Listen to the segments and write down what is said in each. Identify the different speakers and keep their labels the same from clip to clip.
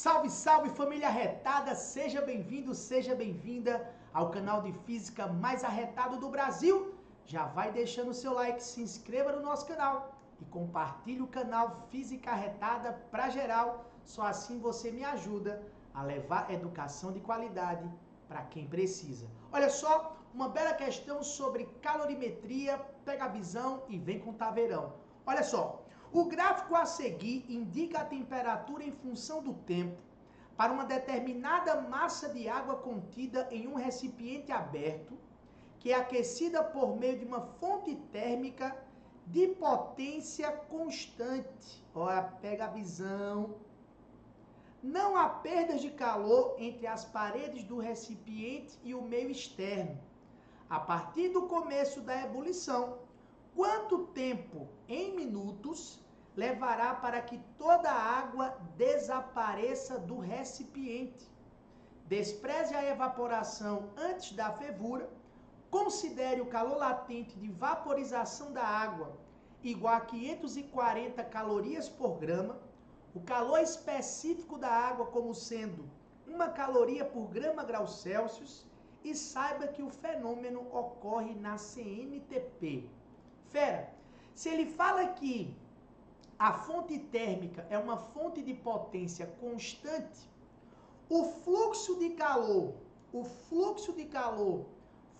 Speaker 1: Salve, salve família arretada, seja bem-vindo, seja bem-vinda ao canal de física mais arretado do Brasil. Já vai deixando o seu like, se inscreva no nosso canal e compartilhe o canal Física Arretada para geral. Só assim você me ajuda a levar educação de qualidade para quem precisa. Olha só, uma bela questão sobre calorimetria, pega a visão e vem com taveirão. Olha só. O gráfico a seguir indica a temperatura em função do tempo para uma determinada massa de água contida em um recipiente aberto, que é aquecida por meio de uma fonte térmica de potência constante. Olha, pega a visão. Não há perdas de calor entre as paredes do recipiente e o meio externo. A partir do começo da ebulição, quanto tempo em minutos levará para que toda a água desapareça do recipiente? Despreze a evaporação antes da fervura. Considere o calor latente de vaporização da água igual a 540 calorias por grama, o calor específico da água como sendo 1 caloria por grama grau Celsius, e saiba que o fenômeno ocorre na CMTP. Fera, se ele fala que a fonte térmica é uma fonte de potência constante, o fluxo de calor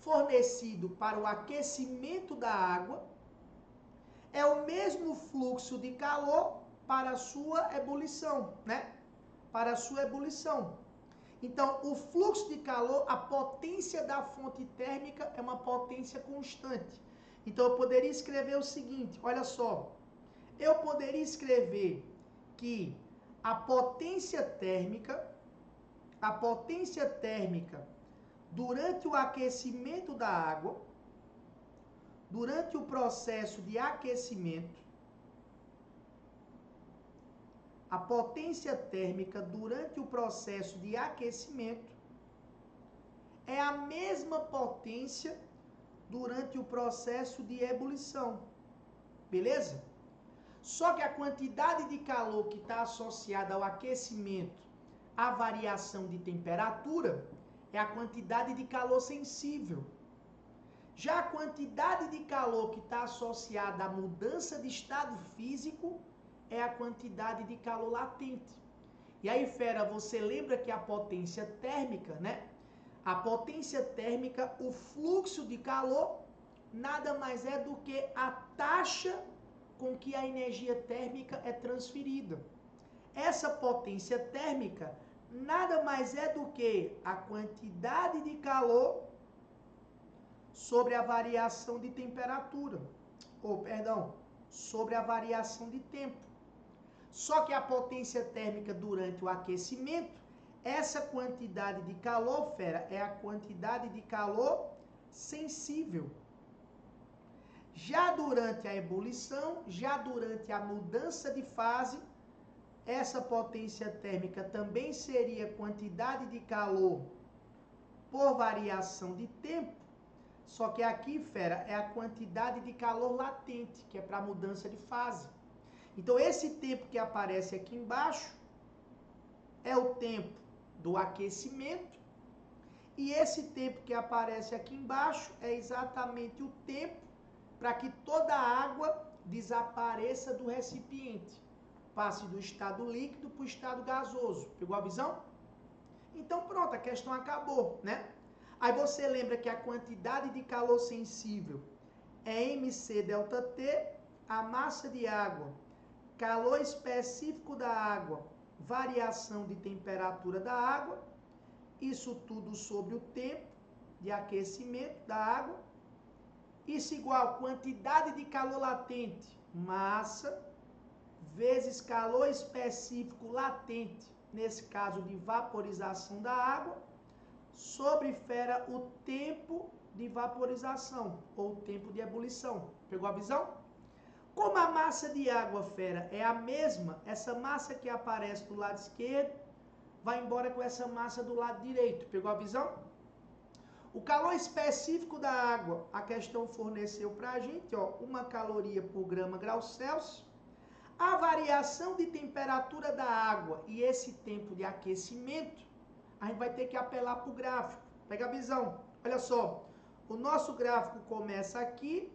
Speaker 1: fornecido para o aquecimento da água é o mesmo fluxo de calor para a sua ebulição, né? Para a sua ebulição. Então, o fluxo de calor, a potência da fonte térmica é uma potência constante. Então, eu poderia escrever o seguinte, olha só. Eu poderia escrever que a potência térmica durante o aquecimento da água, durante o processo de aquecimento, a potência térmica durante o processo de aquecimento é a mesma potência durante o processo de ebulição. Beleza? Só que a quantidade de calor que está associada ao aquecimento, à variação de temperatura, é a quantidade de calor sensível. Já a quantidade de calor que está associada à mudança de estado físico é a quantidade de calor latente. E aí, fera, você lembra que a potência térmica, né? A potência térmica, o fluxo de calor, nada mais é do que a taxa com que a energia térmica é transferida. Essa potência térmica nada mais é do que a quantidade de calor sobre a variação de temperatura, sobre a variação de tempo. Só que a potência térmica durante o aquecimento, essa quantidade de calor, fera, é a quantidade de calor sensível. Já durante a ebulição, já durante a mudança de fase, essa potência térmica também seria quantidade de calor por variação de tempo, só que aqui, fera, é a quantidade de calor latente, que é para mudança de fase. Então, esse tempo que aparece aqui embaixo é o tempo do aquecimento, e esse tempo que aparece aqui embaixo é exatamente o tempo para que toda a água desapareça do recipiente, passe do estado líquido para o estado gasoso. Pegou a visão? Então pronto, a questão acabou, né? Aí você lembra que a quantidade de calor sensível é mc delta T, a massa de água, calor específico da água, variação de temperatura da água, isso tudo sobre o tempo de aquecimento da água. Isso igual quantidade de calor latente, massa, vezes calor específico latente, nesse caso de vaporização da água, sobre, fera, o tempo de vaporização, ou tempo de ebulição. Pegou a visão? Como a massa de água, fera, é a mesma, essa massa que aparece do lado esquerdo, vai embora com essa massa do lado direito. Pegou a visão? O calor específico da água, a questão forneceu para a gente, ó, 1 caloria por grama grau Celsius. A variação de temperatura da água e esse tempo de aquecimento, a gente vai ter que apelar para o gráfico. Pega a visão. Olha só, o nosso gráfico começa aqui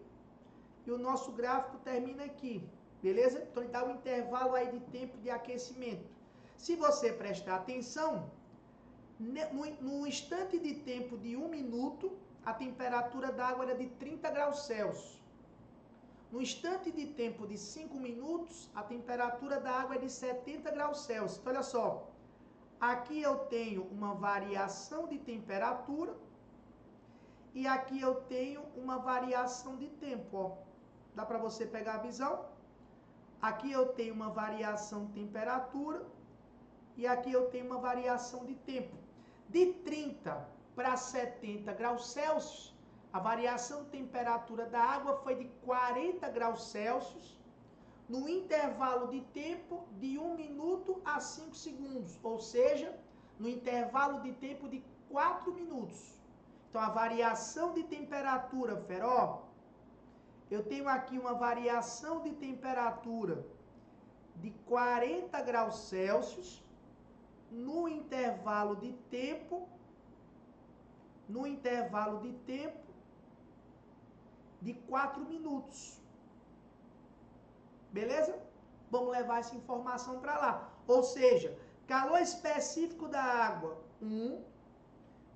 Speaker 1: e o nosso gráfico termina aqui, beleza? Então ele dá um intervalo aí de tempo de aquecimento. Se você prestar atenção, no instante de tempo de 1 minuto, a temperatura da água era de 30 graus Celsius. No instante de tempo de 5 minutos, a temperatura da água é de 70 graus Celsius. Então, olha só, aqui eu tenho uma variação de temperatura e aqui eu tenho uma variação de tempo, ó. Dá para você pegar a visão? Aqui eu tenho uma variação de temperatura e aqui eu tenho uma variação de tempo. De 30 para 70 graus Celsius, a variação de temperatura da água foi de 40 graus Celsius, no intervalo de tempo de 1 minuto a 5 segundos, ou seja, no intervalo de tempo de 4 minutos. Então, a variação de temperatura, Feró, eu tenho aqui uma variação de temperatura de 40 graus Celsius, no intervalo de tempo de 4 minutos. Beleza? Vamos levar essa informação para lá. Ou seja, calor específico da água, 1.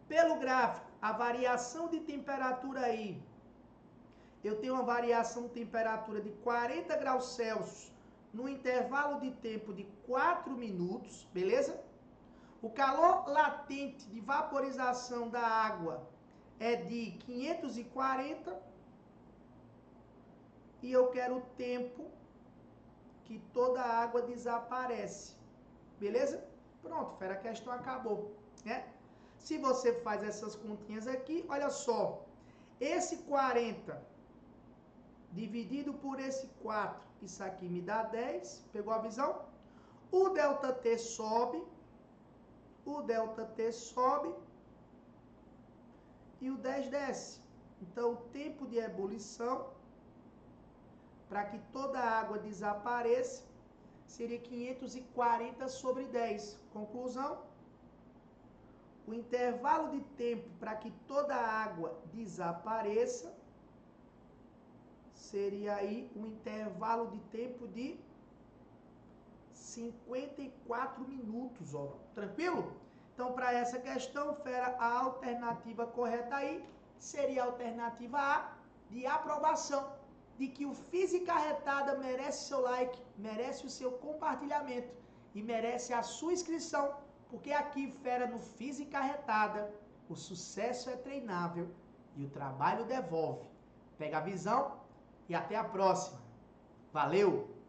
Speaker 1: Pelo gráfico, a variação de temperatura aí, eu tenho uma variação de temperatura de 40 graus Celsius no intervalo de tempo de 4 minutos, beleza? O calor latente de vaporização da água é de 540 e eu quero o tempo que toda a água desaparece. Beleza? Pronto, fera, a questão acabou, né? Se você faz essas continhas aqui, olha só, esse 40 dividido por esse 4, isso aqui me dá 10, pegou a visão? O ΔT sobe, e o 10 desce. Então, o tempo de ebulição, para que toda a água desapareça, seria 540 sobre 10. Conclusão? O intervalo de tempo para que toda a água desapareça seria aí um intervalo de tempo de 54 minutos, ó. Tranquilo? Então, para essa questão, fera, a alternativa correta aí seria a alternativa A, de aprovação, de que o Física Retada merece seu like, merece o seu compartilhamento e merece a sua inscrição, porque aqui, fera, no Física Retada, o sucesso é treinável e o trabalho devolve. Pega a visão e até a próxima. Valeu!